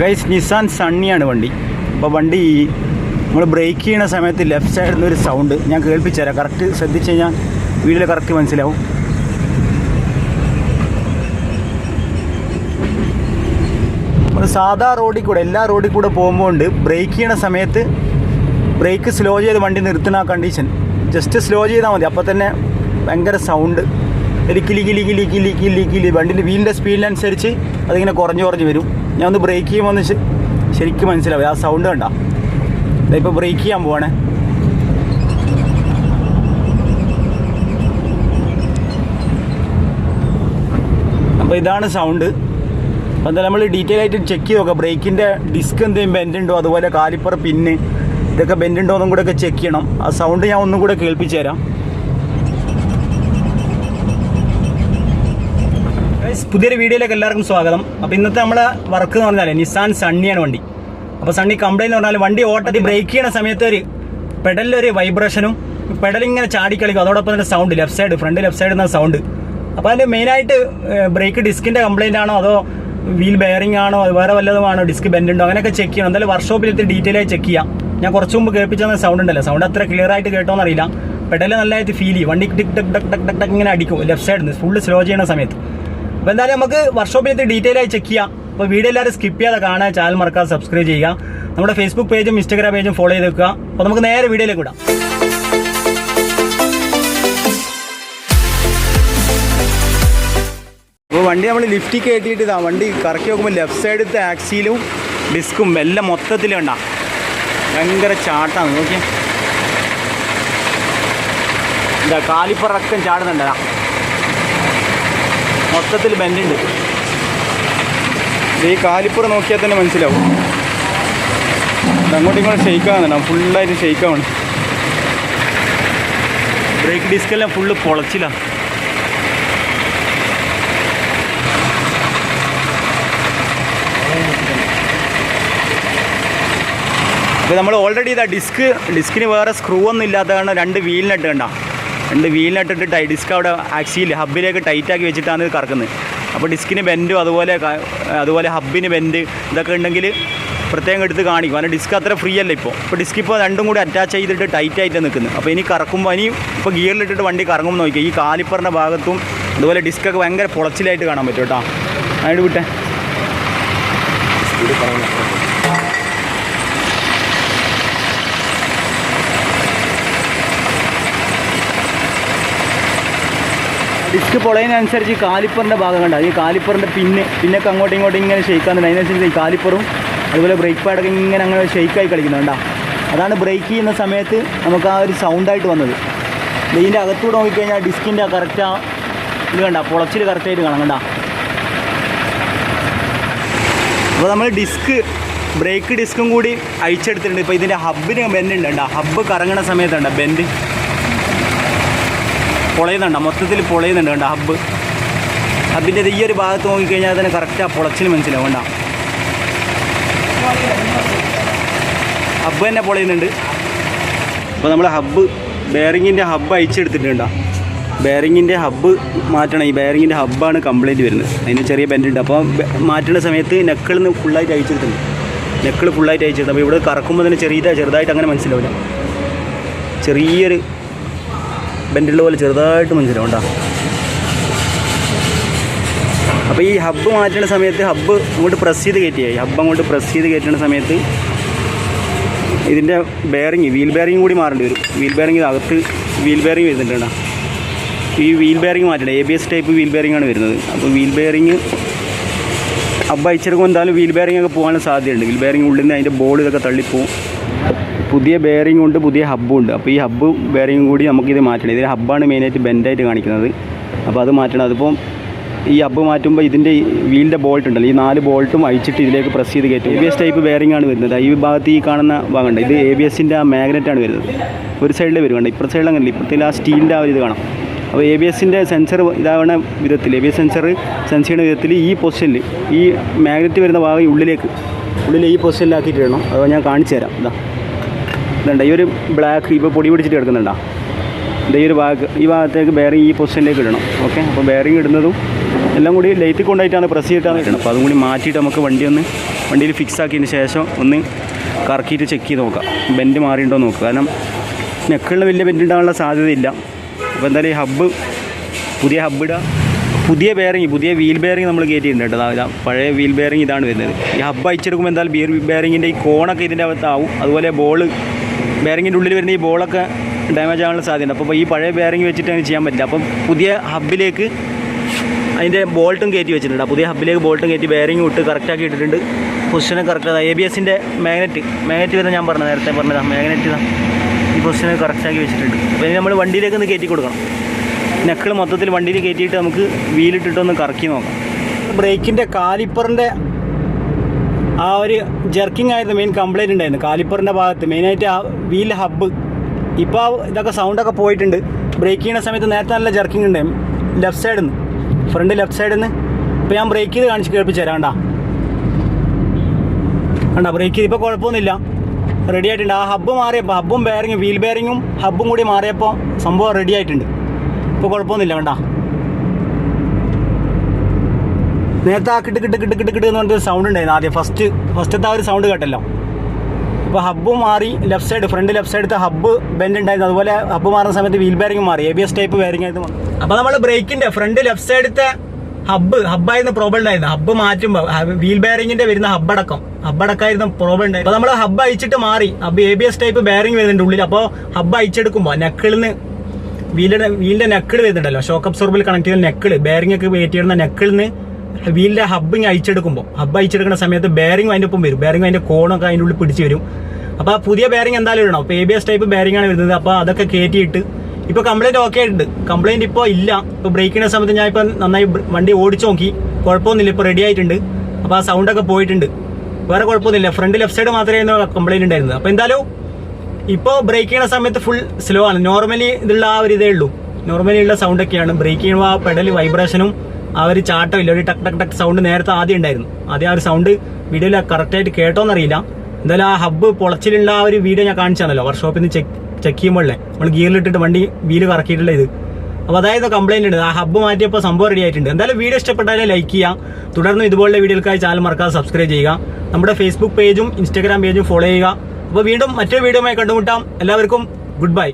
Guys Nissan സണ്ണിയാണ് വണ്ടി. അപ്പോൾ വണ്ടി നമ്മൾ ബ്രേക്ക് ചെയ്യുന്ന സമയത്ത് ലെഫ്റ്റ് സൈഡിൽ നിന്നൊരു സൗണ്ട് ഞാൻ കേൾപ്പിച്ചു തരാം. കറക്റ്റ് ശ്രദ്ധിച്ച് കഴിഞ്ഞാൽ വീഡിയോയിൽ കറക്റ്റ് മനസ്സിലാവും. നമ്മൾ സാധാ റോഡിൽ കൂടെ എല്ലാ റോഡിൽ കൂടെ പോകുമ്പോൾ ഉണ്ട് ബ്രേക്ക് ചെയ്യണ സമയത്ത് ബ്രേക്ക് സ്ലോ ചെയ്ത് വണ്ടി നിർത്തുന്ന ആ കണ്ടീഷൻ ജസ്റ്റ് സ്ലോ ചെയ്താൽ മതി. അപ്പോൾ തന്നെ ഭയങ്കര സൗണ്ട് ലിക്കി വണ്ടിൻ്റെ വീലിൻ്റെ സ്പീഡിനനുസരിച്ച് അതിങ്ങനെ കുറഞ്ഞ് വരും. ഞാൻ ഒന്ന് ബ്രേക്ക് ചെയ്യുമ്പോൾ ഒന്ന് ശരിക്കും മനസ്സിലാവും. ആ സൗണ്ട് കണ്ട ഇപ്പോൾ ബ്രേക്ക് ചെയ്യാൻ പോവാണേ. അപ്പോൾ ഇതാണ് സൗണ്ട്. അപ്പോൾ എന്തായാലും നമ്മൾ ഡീറ്റെയിൽ ആയിട്ട് ചെക്ക് ചെയ്ത് നോക്കാം. ബ്രേക്കിൻ്റെ ഡിസ്ക് എന്തെങ്കിലും ബെൻഡ് ഉണ്ടോ, അതുപോലെ കാലിപ്പർ പിന്ന് ഇതൊക്കെ ബെൻഡ് ഉണ്ടോ എന്നും കൂടെ ഒക്കെ ചെക്ക് ചെയ്യണം. ആ സൗണ്ട് ഞാൻ ഒന്നും കൂടെ കേൾപ്പിച്ചു തരാം. പുതിയൊരു വീഡിയോയിലേക്ക് എല്ലാവർക്കും സ്വാഗതം. അപ്പോൾ ഇന്നത്തെ നമ്മളെ വർക്ക് എന്ന് പറഞ്ഞാൽ നിസാൻ സണ്ണിയാണ് വണ്ടി. അപ്പോൾ സണ്ണി കംപ്ലൈൻറ്റ് എന്ന് പറഞ്ഞാൽ വണ്ടി ഓട്ടത്തിൽ ബ്രേക്ക് ചെയ്യുന്ന സമയത്ത് ഒരു പെഡലിലൊരു വൈബ്രേഷനും പെഡലിങ്ങനെ ചാടിക്കളിക്കും. അതോടൊപ്പം തന്നെ സൗണ്ട് ഫ്രണ്ട് ലെഫ്റ്റ് സൈഡിൽ നിന്ന് സൗണ്ട്. അപ്പോൾ അതിൻ്റെ മെയിനായിട്ട് ബ്രേക്ക് ഡിസ്കിൻ്റെ കംപ്ലൈൻ്റ് ആണോ അതോ വീൽ ബെയറിംഗ് ആണോ അത് വേറെ വല്ലതുമാണോ ഡിസ്ക് ബെൻഡ് ഉണ്ടോ അങ്ങനെയൊക്കെ ചെക്ക് ചെയ്യണം. എന്തായാലും വർക്ക്ഷോപ്പിലെത്തി ഡീറ്റെയിൽ ആയി ചെക്ക് ചെയ്യാം. ഞാൻ കുറച്ച് മുമ്പ് കേൾപ്പിച്ച സൗണ്ട് ഉണ്ടല്ലോ, സൗണ്ട് അത്ര ക്ലിയർ ആയിട്ട് കേട്ടോന്നറിയില്ല. പെഡല് നല്ലതായിട്ട് ഫീൽ ചെയ്യും. വണ്ടി ടിക് ടക് ടക് ടക് ടക് ടക് ഇങ്ങനെ അടിക്കും ലെഫ്റ്റ് സൈഡിൽ നിന്ന് ഫുള്ള് സ്ലോ ചെയ്യുന്ന സമയത്ത്. അപ്പോൾ എന്തായാലും നമുക്ക് വർക്ക്ഷോപ്പിലെത്തി ഡീറ്റെയിൽ ആയി ചെക്ക് ചെയ്യാം. അപ്പോൾ വീഡിയോ എല്ലാവരും സ്കിപ്പ് ചെയ്യാതെ കാണാൻ ചാനൽ മറക്കാതെ സബ്സ്ക്രൈബ് ചെയ്യുക. നമ്മുടെ ഫേസ്ബുക്ക് പേജും ഇൻസ്റ്റാഗ്രാം പേജും ഫോളോ ചെയ്ത് വെക്കുക. അപ്പോൾ നമുക്ക് നേരെ വീഡിയോയിലേക്ക് വിടാം. അപ്പോൾ വണ്ടി നമ്മൾ ലിഫ്റ്റിൽ കയറ്റിയിട്ട് ഇതാ വണ്ടി കറക്കി നോക്കുമ്പോൾ ലെഫ്റ്റ് സൈഡത്തെ ആക്സിലും ഡിസ്കും എല്ലാം മൊത്തത്തിൽ കണ്ട ഭയങ്കര ചാട്ടാണ്. നോക്കിയാൽ എന്താ കാലിപ്പറക്കം ചാടുന്നുണ്ടതാ, മൊത്തത്തിൽ ബെൻഡുണ്ട്. ഈ കാലിപ്പർ നോക്കിയാൽ തന്നെ മനസ്സിലാവും. അങ്ങോട്ടും ഇങ്ങോട്ടും ഷെയ്ക്കാവുന്നുണ്ടാവും, ഫുള്ളായിട്ട് ഷെയ്ക്കാവുന്നു. Break ഡിസ്കെല്ലാം full പൊളച്ചില്ല. അപ്പോൾ നമ്മൾ ഓൾറെഡി ഇതാ ഡിസ്കിന് വേറെ സ്ക്രൂ ഒന്നും ഇല്ലാത്ത കാരണം രണ്ട് വീലിനട്ട് കണ്ട രണ്ട് വീലിനട്ടിട്ട് ഡിസ്ക് അവിടെ ആക്സിയിൽ ഹബ്ബിലേക്ക് ടൈറ്റാക്കി വെച്ചിട്ടാണ് ഇത് കറക്കുന്നത്. അപ്പോൾ ഡിസ്കിന് ബെൻഡും അതുപോലെ ഹബ്ബിന് ബെൻഡ് ഇതൊക്കെ ഉണ്ടെങ്കിൽ പ്രത്യേകം എടുത്ത് കാണിക്കും. കാരണം ഡിസ്ക് അത്ര ഫ്രീ അല്ല ഇപ്പോൾ ഡിസ്ക് ഇപ്പോൾ രണ്ടും കൂടി അറ്റാച്ച് ചെയ്തിട്ട് ടൈറ്റായിട്ട് നിൽക്കുന്നത്. അപ്പോൾ ഇനി കറക്കുമ്പോൾ ഇപ്പോൾ ഗിയറിലിട്ടിട്ട് വണ്ടി കറങ്ങുമ്പോൾ നോക്കിയാൽ ഈ കാലിപ്പറിൻ്റെ ഭാഗത്തും അതുപോലെ ഡിസ്കൊക്കെ ഭയങ്കര പൊളച്ചിലായിട്ട് കാണാൻ പറ്റും കേട്ടോ. അതിന് വിട്ടെ ഡിസ്ക് പൊളയുന്നതനുസരിച്ച് കാലിപ്പറിൻ്റെ ഭാഗം കണ്ട ഈ കാലിപ്പറിൻ്റെ പിന്നൊക്കെ അങ്ങോട്ടും ഇങ്ങോട്ടും ഇങ്ങനെ ഷെയ്ക്കാന്നുണ്ട്. അതിനനുസരിച്ച് ഈ കാലിപ്പറും അതുപോലെ ബ്രേക്ക് പാഡൊക്കെ ഇങ്ങനെ അങ്ങനെ ഷെയ്ക്കായി കളിക്കുന്നുണ്ട്. അതാണ് ബ്രേക്ക് ചെയ്യുന്ന സമയത്ത് നമുക്ക് ആ ഒരു സൗണ്ടായിട്ട് വന്നത്. ഇതിൻ്റെ അകത്തൂടെ നോക്കിക്കഴിഞ്ഞാൽ ഡിസ്കിൻ്റെ കറക്റ്റ് ഇത് കണ്ട പൊളച്ചിൽ കറക്റ്റായിട്ട് കാണാം കണ്ട. അപ്പോൾ നമ്മൾ ബ്രേക്ക് ഡിസ്കും കൂടി അഴിച്ചെടുത്തിട്ടുണ്ട്. ഇപ്പോൾ ഇതിൻ്റെ ഹബ്ബിന് ബെൻഡ് ഉണ്ട്. ഹബ്ബ് കറങ്ങണ സമയത്തുണ്ട് ബെൻഡ് പൊളയുന്നുണ്ട്, മൊത്തത്തിൽ പൊളയുന്നുണ്ട് കണ്ട. ഹബ്ബിൻ്റെ ഈ ഒരു ഭാഗത്ത് നോക്കിക്കഴിഞ്ഞാൽ തന്നെ കറക്റ്റ് ആ പൊളച്ചിൽ മനസ്സിലാവും കണ്ട. ഹബ്ബ് തന്നെ പൊളയുന്നുണ്ട്. അപ്പോൾ നമ്മൾ ബെയറിങ്ങിൻ്റെ ഹബ്ബ് അഴിച്ചെടുത്തിട്ടുണ്ട്. ബെയറിങ്ങിൻ്റെ ഹബ്ബ് മാറ്റണം. ഈ ബെയറിങ്ങിൻ്റെ ഹബ്ബാണ് കംപ്ലൈൻറ്റ് വരുന്നത്. അതിന് ചെറിയ ബെൻഡുണ്ട്. അപ്പോൾ മാറ്റുന്ന സമയത്ത് നെക്കിളിൽ നിന്ന് ഫുള്ളായിട്ട് അഴിച്ചെടുത്തിട്ടുണ്ട്. നെക്കിൾ ഫുള്ളായിട്ട് അഴിച്ചെടുത്തു. അപ്പോൾ ഇവിടെ കറക്കുമ്പോൾ തന്നെ ചെറുതായിട്ട് അങ്ങനെ മനസ്സിലാവില്ല. ചെറിയൊരു ബെൻഡുള്ള പോലെ ചെറുതായിട്ട് മനസ്സിലാവും കേട്ടോ. അപ്പോൾ ഈ ഹബ്ബ് മാറ്റുന്ന സമയത്ത് ഹബ്ബ് അങ്ങോട്ട് പ്രസ് ചെയ്ത് കയറ്റിയായി. ഹബ്ബ് അങ്ങോട്ട് പ്രസ് ചെയ്ത് കയറ്റുന്ന സമയത്ത് ഇതിൻ്റെ വീൽ ബെയറിങ് കൂടി മാറേണ്ടി വരും. വീൽ ബെയറിങ് അകത്ത് വീൽ ബെയറിങ് വരുന്നുണ്ട് കേട്ടോ. ഈ വീൽ ബെയറിങ് മാറ്റണം. ABS ടൈപ്പ് വീൽ ബെയറിംഗ് ആണ് വരുന്നത്. അപ്പോൾ വീൽ ബെയറിങ് ഹബ്ബ് അയച്ചെടുക്കുമ്പോൾ എന്തായാലും വീൽ ബെയറിംഗ് ഒക്കെ പോകാനുള്ള സാധ്യതയുണ്ട്. വീൽ ബെയറിംഗ് ഉള്ളിൽ നിന്ന് അതിൻ്റെ ബോൾ ഇതൊക്കെ തള്ളിപ്പോവും. പുതിയ ബെയറിംഗ് ഉണ്ട്, പുതിയ ഹബ്ബും ഉണ്ട്. അപ്പോൾ ഈ ഹബ്ബും ബെയറിംഗും കൂടി നമുക്കിത് മാറ്റണം. ഇതിൽ ഹബ്ബാണ് മെയിനായിട്ട് ബെൻഡായിട്ട് കാണിക്കുന്നത്. അപ്പോൾ അത് മാറ്റണം. അതിപ്പം ഈ ഹബ്ബ് മാറ്റുമ്പോൾ ഇതിൻ്റെ വീലിൻ്റെ ബോൾട്ട് ഉണ്ടല്ലോ, ഈ 4 ബോൾട്ടും അഴിച്ചിട്ട് ഇതിലേക്ക് പ്രസ് ചെയ്ത് കയറ്റും. ABS ടൈപ്പ് ബെയറിംഗ് ആണ് വരുന്നത്. ഈ ഭാഗത്ത് ഈ കാണുന്ന ഭാഗമുണ്ട്, ഇത് ABSൻ്റെ ആ മാഗ്നറ്റാണ് വരുന്നത്. ഒരു സൈഡിൽ വരുന്നുണ്ട്, ഇപ്പുറത്തെ സൈഡിൽ അങ്ങനെയില്ല. ഇപ്പുറത്തിൽ ആ സ്റ്റീലിൻ്റെ ആ ഒരു ഇത് കാണാം. അപ്പോൾ ABSൻ്റെ സെൻസർ ഇതാവണ വിധത്തിൽ ABS സെൻസർ സെൻസ് ചെയ്യുന്ന വിധത്തിൽ ഈ പൊസിഷനിൽ ഈ മാഗ്നറ്റ് വരുന്ന ഭാഗം ഉള്ളിൽ ഈ പൊസിഷനിലാക്കിയിട്ട് ഇടണം. അത് ഞാൻ കാണിച്ചു തരാം. ഇതുണ്ട് ഈ ഒരു ബ്ലാക്ക് ഇപ്പോൾ പൊടി പിടിച്ചിട്ട് കിടക്കുന്നുണ്ടോ. ഈ ഭാഗത്തേക്ക് ബെയറിംഗ് ഈ പൊസിഷനിലേക്ക് ഇടണം. ഓക്കെ, അപ്പോൾ ബെയറിംഗ് ഇടുന്നതും എല്ലാം കൂടി ലൈറ്റിൽ കൊണ്ടായിട്ടാണ് പ്രസ് ചെയ്തിട്ടാണ് ഇടണം. അപ്പോൾ അതും കൂടി മാറ്റിയിട്ട് നമുക്ക് വണ്ടി ഒന്ന് വണ്ടിയിൽ ഫിക്സ് ആക്കിയതിന് ശേഷം ഒന്ന് കറക്കിയിട്ട് ചെക്ക് ചെയ്ത് നോക്കാം, ബെൻഡ് മാറിയിട്ടുണ്ടോ നോക്കുക. കാരണം നെക്കുകളിൽ വലിയ ബെൻഡ് ഉണ്ടാകാനുള്ള സാധ്യതയില്ല. അപ്പോൾ എന്തായാലും ഈ ഹബ്ബ്, പുതിയ ഹബ്ബ് ഇടുക, പുതിയ ബെയറിങ്, പുതിയ വീൽ ബെയറിങ് നമ്മൾ കയറ്റിയിട്ടുണ്ട് കേട്ടോ. അതാ പഴയ വീൽ ബെയറിങ് ഇതാണ് വരുന്നത്. ഈ ഹബ്ബ് അയച്ചെടുക്കുമ്പോൾ എന്തായാലും ബെയറിങ്ങിൻ്റെ ഈ കോണൊക്കെ ഇതിൻ്റെ അകത്താവും. അതുപോലെ ബോള്, ബെയറിങ്ങിൻ്റെ ഉള്ളിൽ വരുന്ന ഈ ബോളൊക്കെ ഡാമേജ് ആകാനുള്ള സാധ്യതയുണ്ട്. അപ്പോൾ ഈ പഴയ ബെയറിങ് വെച്ചിട്ട് അങ്ങനെ ചെയ്യാൻ പറ്റില്ല. അപ്പം പുതിയ ഹബ്ബിലേക്ക് അതിൻ്റെ ബോൾട്ടും കയറ്റി വെച്ചിട്ടുണ്ട്. പുതിയ ഹബ്ബിലേക്ക് ബോൾട്ടും കയറ്റി ബെയറിങ് ഇട്ട് കറക്റ്റാക്കി ഇട്ടിട്ടുണ്ട്. പൊസിഷനെ കറക്റ്റ്, ABSൻ്റെ മാഗ്നറ്റ് വരുന്ന ഞാൻ പറഞ്ഞത്, നേരത്തെ പറഞ്ഞതാണ് മാഗ്നറ്റ്. ഈ പൊസിഷനെ കറക്റ്റാക്കി വെച്ചിട്ടുണ്ട്. അപ്പോൾ ഇനി നമ്മൾ വണ്ടിയിലേക്ക് ഒന്ന് കയറ്റി കൊടുക്കണം. നെക്കിൾ മൊത്തത്തിൽ വണ്ടിയിൽ കയറ്റിയിട്ട് നമുക്ക് വീലിട്ടിട്ടൊന്ന് കറക്കി നോക്കാം. ബ്രേക്കിൻ്റെ കാലിപ്പറിൻ്റെ ആ ഒരു ജെർക്കിംഗ് ആയിരുന്നു മെയിൻ കംപ്ലയിൻ്റ് ഉണ്ടായിരുന്നു. കാലിപ്പറിൻ്റെ ഭാഗത്ത് മെയിനായിട്ട് ആ വീൽ ഹബ്ബ്. ഇപ്പോൾ ഇതൊക്കെ സൗണ്ടൊക്കെ പോയിട്ടുണ്ട്. ബ്രേക്ക് ചെയ്യുന്ന സമയത്ത് നേരത്തെ നല്ല ജെർക്കിംഗ് ഉണ്ട് ലെഫ്റ്റ് സൈഡിൽ നിന്ന്, ഫ്രണ്ട് ലെഫ്റ്റ് സൈഡിൽ നിന്ന്. ഇപ്പോൾ ഞാൻ ബ്രേക്ക് ചെയ്ത് കാണിച്ച് കേൾപ്പിച്ച് തരാം. കണ്ടാ ബ്രേക്ക് ചെയ്ത് ഇപ്പോൾ കുഴപ്പമൊന്നുമില്ല, റെഡി ആയിട്ടുണ്ട്. ആ ഹബ്ബ് മാറിയപ്പോൾ, ഹബ്ബും ബെയറിങ്ങും വീൽ ബെയറിങ്ങും ഹബ്ബും കൂടി മാറിയപ്പോൾ സംഭവം റെഡി ആയിട്ടുണ്ട്. ഇപ്പോൾ കുഴപ്പമൊന്നുമില്ല. കണ്ടാ നേരത്തെ ആ കിട്ട് എന്ന് പറഞ്ഞൊരു സൗണ്ട് ഉണ്ടായിരുന്നു ആദ്യം, ഫസ്റ്റത്തെ ആ ഒരു സൗണ്ട് കേട്ടല്ലോ. ഇപ്പോൾ ഹബ്ബ് മാറി, ലെഫ്റ്റ് സൈഡ്, ഫ്രണ്ട് ലെഫ്റ്റ് സൈഡത്തെ ഹബ്ബ് ബെൻഡ് ഉണ്ടായിരുന്നു. അതുപോലെ ഹബ്ബ് മാറുന്ന സമയത്ത് വീൽ ബെയറിങ് മാറി, ABS ടൈപ്പ് ബെയറിംഗ് ആയിരുന്നു. അപ്പോൾ നമ്മൾ ബ്രേക്കിൻ്റെ ഫ്രണ്ട് ലെഫ്റ്റ് സൈഡത്തെ ഹബ്ബായിരുന്നു പ്രോബ്ലം ഉണ്ടായിരുന്നു. ഹബ്ബ് മാറ്റുമ്പോൾ വീൽ ബെയറിങ്ങിൻ്റെ വരുന്ന ഹബ്ബടക്കായിരുന്നു പ്രോബ്ലം ഉണ്ടായിരുന്നു. അപ്പോൾ നമ്മൾ ഹബ്ബ് അയച്ചിട്ട് മാറി, ABS ടൈപ്പ് ബെയറിംഗ് വരുന്നുണ്ട് ഉള്ളിൽ. അപ്പോൾ ഹബ്ബ് അയച്ചെടുക്കുമ്പോൾ നെക്കിളിൽ നിന്ന് വീലിൻ്റെ നെക്കിൾ വരുന്നുണ്ടല്ലോ, ഷോക്ക് അബ്സോർബിൽ കണക്ട് ചെയ്ത നെക്കിൾ, ബെയറിംഗ് ഒക്കെ വെയിറ്റ് ചെയ്യുന്ന നെക്കിളിൽ നിന്ന് വീലിൻ്റെ ഹബ്ബിങ് ഹബ്ബ് അയച്ചെടുക്കുന്ന സമയത്ത് ബെയറിംഗ് അതിൻ്റെ ഒപ്പം വരും. ബെയറിംഗ് അതിൻ്റെ കോണൊക്കെ അതിൻ്റെ ഉള്ളിൽ പിടിച്ച് വരും. അപ്പോൾ പുതിയ ബെയറിംഗ് എന്തായാലും ഇടണം. അപ്പോൾ ABS ടൈപ്പ് ബെയറിംഗ് ആണ് വരുന്നത്. അപ്പോൾ അതൊക്കെ കയറ്റിയിട്ട് ഇപ്പോൾ കംപ്ലയിൻറ്റ് ഓക്കെ ആയിട്ടുണ്ട്. കംപ്ലയിൻറ്റ് ഇപ്പോൾ ഇല്ല. ഇപ്പോൾ ബ്രേക്ക് ചെയ്യുന്ന സമയത്ത് ഞാൻ ഇപ്പോൾ നന്നായി വണ്ടി ഓടിച്ച് നോക്കി, കുഴപ്പമൊന്നുമില്ല, ഇപ്പോൾ റെഡി ആയിട്ടുണ്ട്. അപ്പോൾ ആ സൗണ്ടൊക്കെ പോയിട്ടുണ്ട്, വേറെ കുഴപ്പമൊന്നുമില്ല. ഫ്രണ്ട് ലെഫ്റ്റ് സൈഡ് മാത്രമേ കംപ്ലയിൻറ്റ് ഉണ്ടായിരുന്നത്. അപ്പോൾ എന്തായാലും ഇപ്പോൾ ബ്രേക്ക് ചെയ്യുന്ന സമയത്ത് ഫുൾ സ്ലോ ആണ്. നോർമലി ഇതുള്ള ആ ഒരു ഇതേ ഉള്ളൂ, നോർമലി ഉള്ള സൗണ്ടൊക്കെയാണ്. ബ്രേക്ക് ചെയ്യുമ്പോൾ ആ പെഡൽ വൈബ്രേഷനും ആ ഒരു ചാട്ടം ഇല്ല, ഒരു ടക്ക് ടക്ക് ടക്ക് സൗണ്ട് നേരത്തെ ആദ്യം ഉണ്ടായിരുന്നു. ആദ്യം ആ ഒരു സൗണ്ട് വീഡിയോയിൽ കറക്റ്റായിട്ട് കേട്ടോന്നറിയില്ല. എന്തായാലും ആ ഹബ്ബ് പൊളച്ചിലുള്ള ആ ഒരു വീഡിയോ ഞാൻ കാണിച്ചാണല്ലോ വർക്ക്ഷോപ്പിൽ നിന്ന് ചെക്ക് ചെയ്യുമ്പോഴേ നമ്മൾ ഗിയറിലിട്ടിട്ട് വണ്ടി വീല് കറക്കിയിട്ടുള്ള ഇത്. അപ്പോൾ അതായത് കംപ്ലയിൻ്റ് ഉണ്ട്. ആ ഹബ്ബ് മാറ്റിയപ്പോൾ സംഭവം റെഡി ആയിട്ടുണ്ട്. എന്തായാലും വീഡിയോ ഇഷ്ടപ്പെട്ടാലേ ലൈക്ക് ചെയ്യാം. തുടർന്ന് ഇതുപോലുള്ള വീഡിയോകൾക്കായി ചാനൽ മറക്കാതെ സബ്സ്ക്രൈബ് ചെയ്യുക. നമ്മുടെ ഫേസ്ബുക്ക് പേജും ഇൻസ്റ്റാഗ്രാം പേജും ഫോളോ ചെയ്യുക. അപ്പോൾ വീണ്ടും മറ്റൊരു വീഡിയോയുമായി കണ്ടുമുട്ടാം. എല്ലാവർക്കും ഗുഡ് ബൈ.